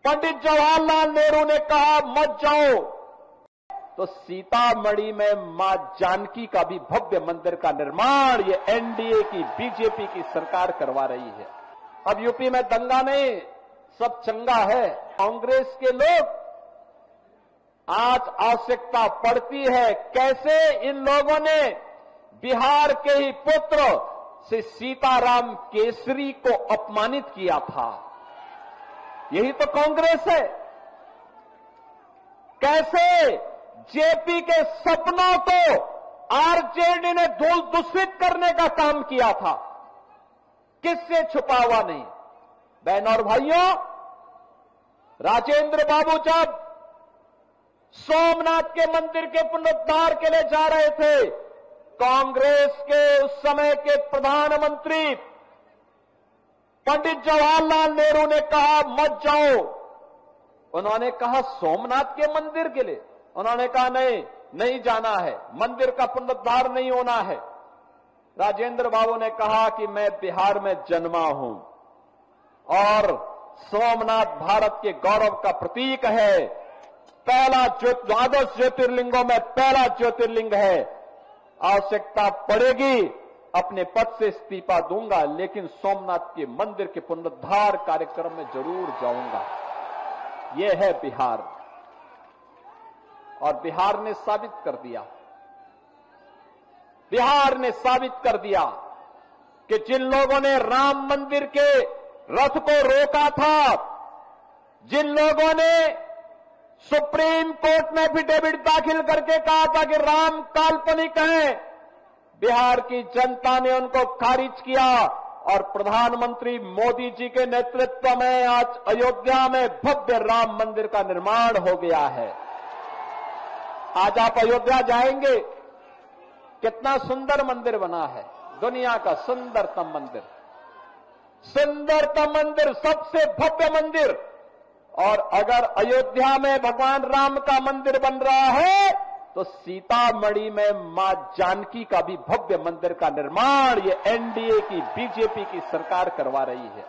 पंडित जवाहरलाल नेहरू ने कहा मत जाओ, तो सीतामढ़ी में मां जानकी का भी भव्य मंदिर का निर्माण ये एनडीए की बीजेपी की सरकार करवा रही है। अब यूपी में दंगा नहीं, सब चंगा है। कांग्रेस के लोग आज आवश्यकता पड़ती है कैसे इन लोगों ने बिहार के ही पुत्र से सीताराम केसरी को अपमानित किया था। यही तो कांग्रेस है। कैसे जेपी के सपनों को आरजेडी ने दूषित करने का काम किया था, किससे छुपा हुआ नहीं। बहनों और भाइयों, राजेंद्र बाबू जब सोमनाथ के मंदिर के पुनरुद्धार के लिए जा रहे थे, कांग्रेस के उस समय के प्रधानमंत्री पंडित जवाहरलाल नेहरू ने कहा मत जाओ। उन्होंने कहा सोमनाथ के मंदिर के लिए, उन्होंने कहा नहीं जाना है, मंदिर का पुनरुद्धार नहीं होना है। राजेंद्र बाबू ने कहा कि मैं बिहार में जन्मा हूं और सोमनाथ भारत के गौरव का प्रतीक है, पहला द्वादश ज्योतिर्लिंगों में पहला ज्योतिर्लिंग है। आवश्यकता पड़ेगी अपने पद से इस्तीफा दूंगा, लेकिन सोमनाथ के मंदिर के पुनरुद्धार कार्यक्रम में जरूर जाऊंगा। यह है बिहार, और बिहार ने साबित कर दिया, बिहार ने साबित कर दिया कि जिन लोगों ने राम मंदिर के रथ को रोका था, जिन लोगों ने सुप्रीम कोर्ट में एफिडेविट दाखिल करके कहा था कि राम काल्पनिक है, बिहार की जनता ने उनको खारिज किया और प्रधानमंत्री मोदी जी के नेतृत्व में आज अयोध्या में भव्य राम मंदिर का निर्माण हो गया है। आज आप अयोध्या जाएंगे, कितना सुंदर मंदिर बना है, दुनिया का सुंदरतम मंदिर, सुंदरतम मंदिर, सबसे भव्य मंदिर। और अगर अयोध्या में भगवान राम का मंदिर बन रहा है, तो सीतामढ़ी में मां जानकी का भी भव्य मंदिर का निर्माण ये एनडीए की बीजेपी की सरकार करवा रही है।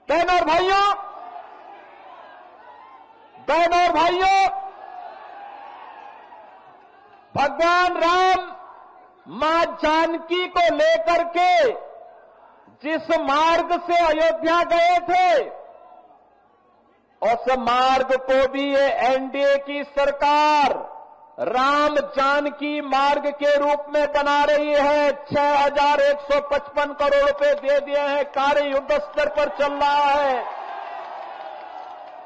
बहनों और भाइयों, भगवान राम मां जानकी को लेकर के जिस मार्ग से अयोध्या गए थे, उस मार्ग को भी ये एनडीए की सरकार राम जानकी मार्ग के रूप में बना रही है। 6155 करोड़ रुपए दे दिए हैं, कार्य युद्ध स्तर पर चल रहा है।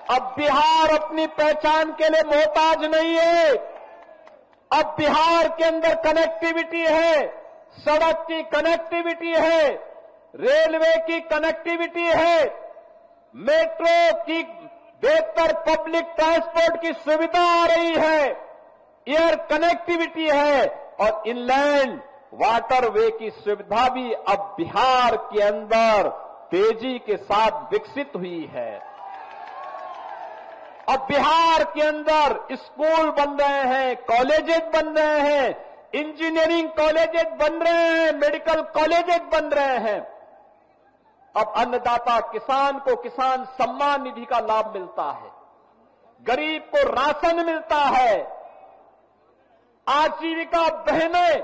अब बिहार अपनी पहचान के लिए मोहताज नहीं है। अब बिहार के अंदर कनेक्टिविटी है, सड़क की कनेक्टिविटी है, रेलवे की कनेक्टिविटी है, मेट्रो की बेहतर पब्लिक ट्रांसपोर्ट की सुविधा आ रही है, एयर कनेक्टिविटी है और इनलैंड वाटरवे की सुविधा भी अब बिहार के अंदर तेजी के साथ विकसित हुई है। अब बिहार के अंदर स्कूल बन रहे हैं, कॉलेजेस बन रहे हैं, इंजीनियरिंग कॉलेजेस बन रहे हैं, मेडिकल कॉलेजेस बन रहे हैं। अब अन्नदाता किसान को किसान सम्मान निधि का लाभ मिलता है, गरीब को राशन मिलता है, आजीविका बहनें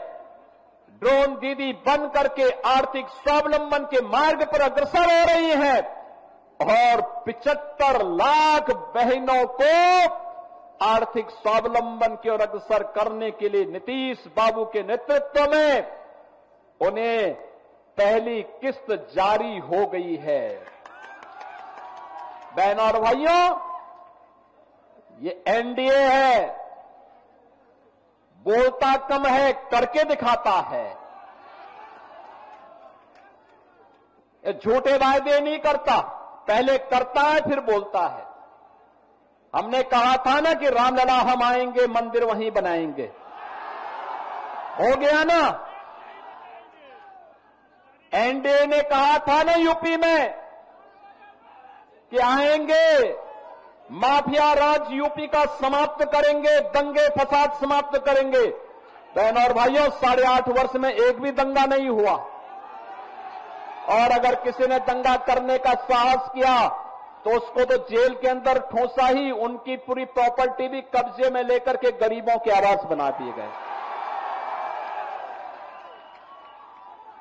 ड्रोन दीदी बन करके आर्थिक स्वावलंबन के मार्ग पर अग्रसर हो रही हैं और 75 लाख बहनों को आर्थिक स्वावलंबन की ओर अग्रसर करने के लिए नीतीश बाबू के नेतृत्व में उन्हें पहली किस्त जारी हो गई है। बहनों और भाइयों, ये एनडीए है, बोलता कम है, करके दिखाता है। ये झूठे वायदे नहीं करता, पहले करता है फिर बोलता है। हमने कहा था ना कि रामलला हम आएंगे, मंदिर वहीं बनाएंगे, हो गया ना। एनडीए ने कहा था ना यूपी में कि आएंगे, माफिया राज यूपी का समाप्त करेंगे, दंगे फसाद समाप्त करेंगे। बहन और भाइयों, 8.5 वर्ष में एक भी दंगा नहीं हुआ, और अगर किसी ने दंगा करने का साहस किया तो उसको तो जेल के अंदर ठोसा ही, उनकी पूरी प्रॉपर्टी भी कब्जे में लेकर के गरीबों के आवास बना दिए गए।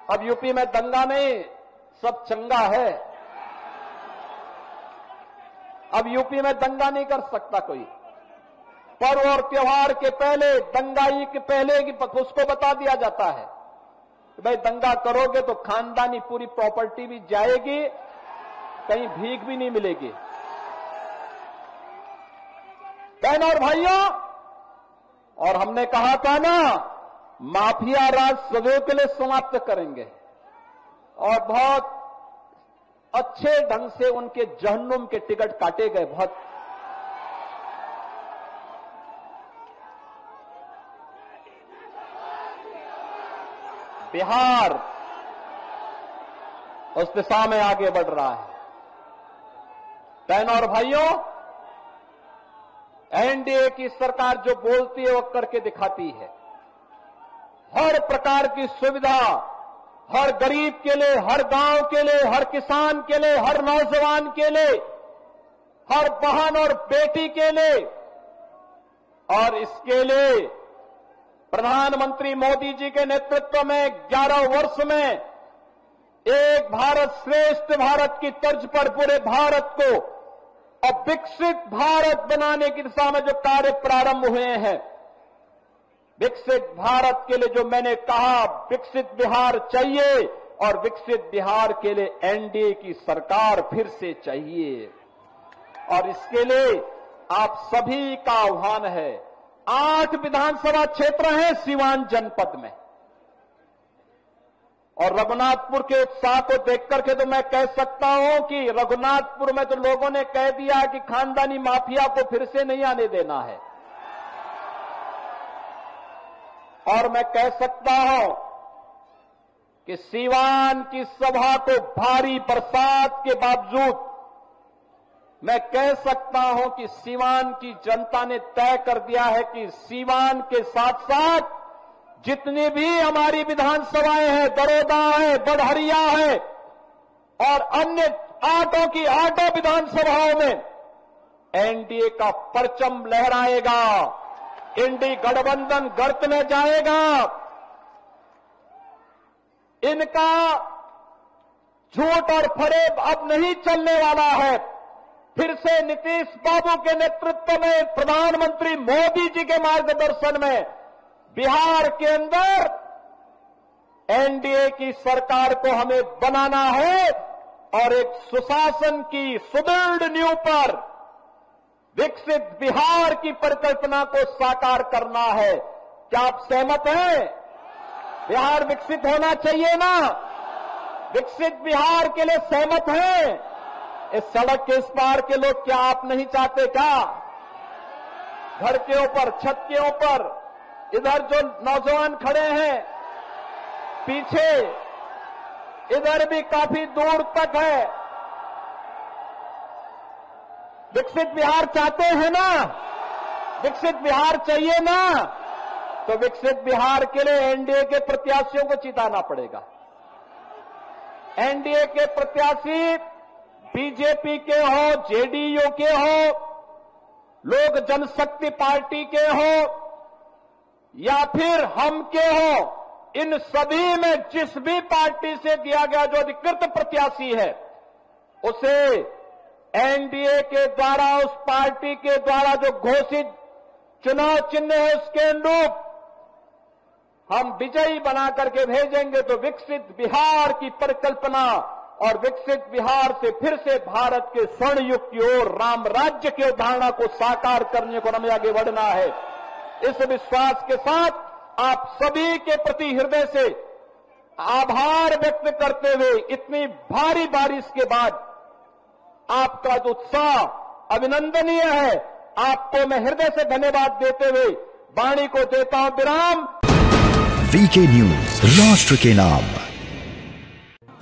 अब यूपी में दंगा नहीं, सब चंगा है। अब यूपी में दंगा नहीं कर सकता कोई। पर्व और त्योहार के पहले, दंगाई के पहले की उसको बता दिया जाता है कि भाई दंगा करोगे तो खानदानी पूरी प्रॉपर्टी भी जाएगी, कहीं भीख भी नहीं मिलेगी। बहन और भाइयों, और हमने कहा था ना, माफिया राज सदैव के लिए समाप्त करेंगे, और बहुत अच्छे ढंग से उनके जहन्नुम के टिकट काटे गए। बहुत बिहार उस दिशा में आगे बढ़ रहा है। बहन और भाइयों, एनडीए की सरकार जो बोलती है वो करके दिखाती है। हर प्रकार की सुविधा हर गरीब के लिए, हर गांव के लिए, हर किसान के लिए, हर नौजवान के लिए, हर बहन और बेटी के लिए, और इसके लिए प्रधानमंत्री मोदी जी के नेतृत्व में 11 वर्ष में एक भारत श्रेष्ठ भारत की तर्ज पर पूरे भारत को और विकसित भारत बनाने की दिशा में जो कार्य प्रारंभ हुए हैं, विकसित भारत के लिए जो मैंने कहा, विकसित बिहार चाहिए, और विकसित बिहार के लिए एनडीए की सरकार फिर से चाहिए। और इसके लिए आप सभी का आह्वान है। 8 विधानसभा क्षेत्र हैं सीवान जनपद में, और रघुनाथपुर के उत्साह को देख करके तो मैं कह सकता हूं कि रघुनाथपुर में तो लोगों ने कह दिया कि खानदानी माफिया को फिर से नहीं आने देना है। और मैं कह सकता हूं कि सीवान की सभा को भारी बरसात के बावजूद मैं कह सकता हूं कि सीवान की जनता ने तय कर दिया है कि सीवान के साथ साथ जितनी भी हमारी विधानसभाएं हैं, दरोदा है, बढ़हरिया है, और अन्य 8 विधानसभाओं में एनडीए का परचम लहराएगा, इंडी गठबंधन गर्त में जाएगा। इनका झूठ और फरेब अब नहीं चलने वाला है। फिर से नीतीश बाबू के नेतृत्व में, प्रधानमंत्री मोदी जी के मार्गदर्शन में बिहार के अंदर एनडीए की सरकार को हमें बनाना है, और एक सुशासन की सुदृढ़ नींव पर विकसित बिहार की परिकल्पना को साकार करना है। क्या आप सहमत हैं? बिहार विकसित होना चाहिए ना? विकसित बिहार के लिए सहमत हैं? इस सड़क के इस पार के लोग क्या आप नहीं चाहते क्या? घर के ऊपर, छत के ऊपर, इधर जो नौजवान खड़े हैं पीछे, इधर भी काफी दूर तक है। विकसित बिहार चाहते हैं ना? विकसित बिहार चाहिए ना? तो विकसित बिहार के लिए एनडीए के प्रत्याशियों को जिताना पड़ेगा। एनडीए के प्रत्याशी बीजेपी के हो, जेडीयू के हो, लोक जनशक्ति पार्टी के हो, या फिर हम के हो, इन सभी में जिस भी पार्टी से दिया गया जो अधिकृत प्रत्याशी है, उसे एनडीए के द्वारा, उस पार्टी के द्वारा जो घोषित चुनाव चिन्ह है उसके अनुरूप हम विजयी बना करके भेजेंगे। तो विकसित बिहार की परिकल्पना और विकसित बिहार से फिर से भारत के स्वर्ण युग की ओर, राम राज्य की अवधारणा को साकार करने को हमें आगे बढ़ना है। इस विश्वास के साथ आप सभी के प्रति हृदय से आभार व्यक्त करते हुए, इतनी भारी बारिश के बाद आपका जो उत्साह अभिनंदनीय है, आपको मैं हृदय से धन्यवाद देते हुए वाणी को देता हूं विराम। वीके न्यूज, राष्ट्र के नाम।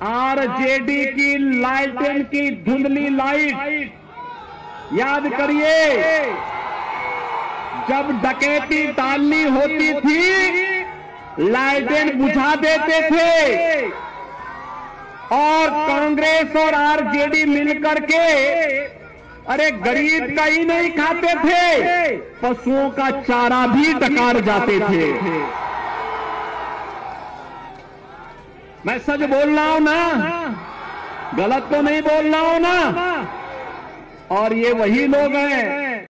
आरजेडी की लालटेन की धुंधली लाइट याद करिए, जब डकैती डालनी होती थी लालटेन बुझा देते थे और कांग्रेस और आरजेडी मिलकर के अरे गरीब का ही नहीं खाते थे, पशुओं का चारा भी डकार जाते थे। मैं सच बोल रहा हूं ना, गलत तो नहीं बोल रहा हूं ना। और ये वही लोग हैं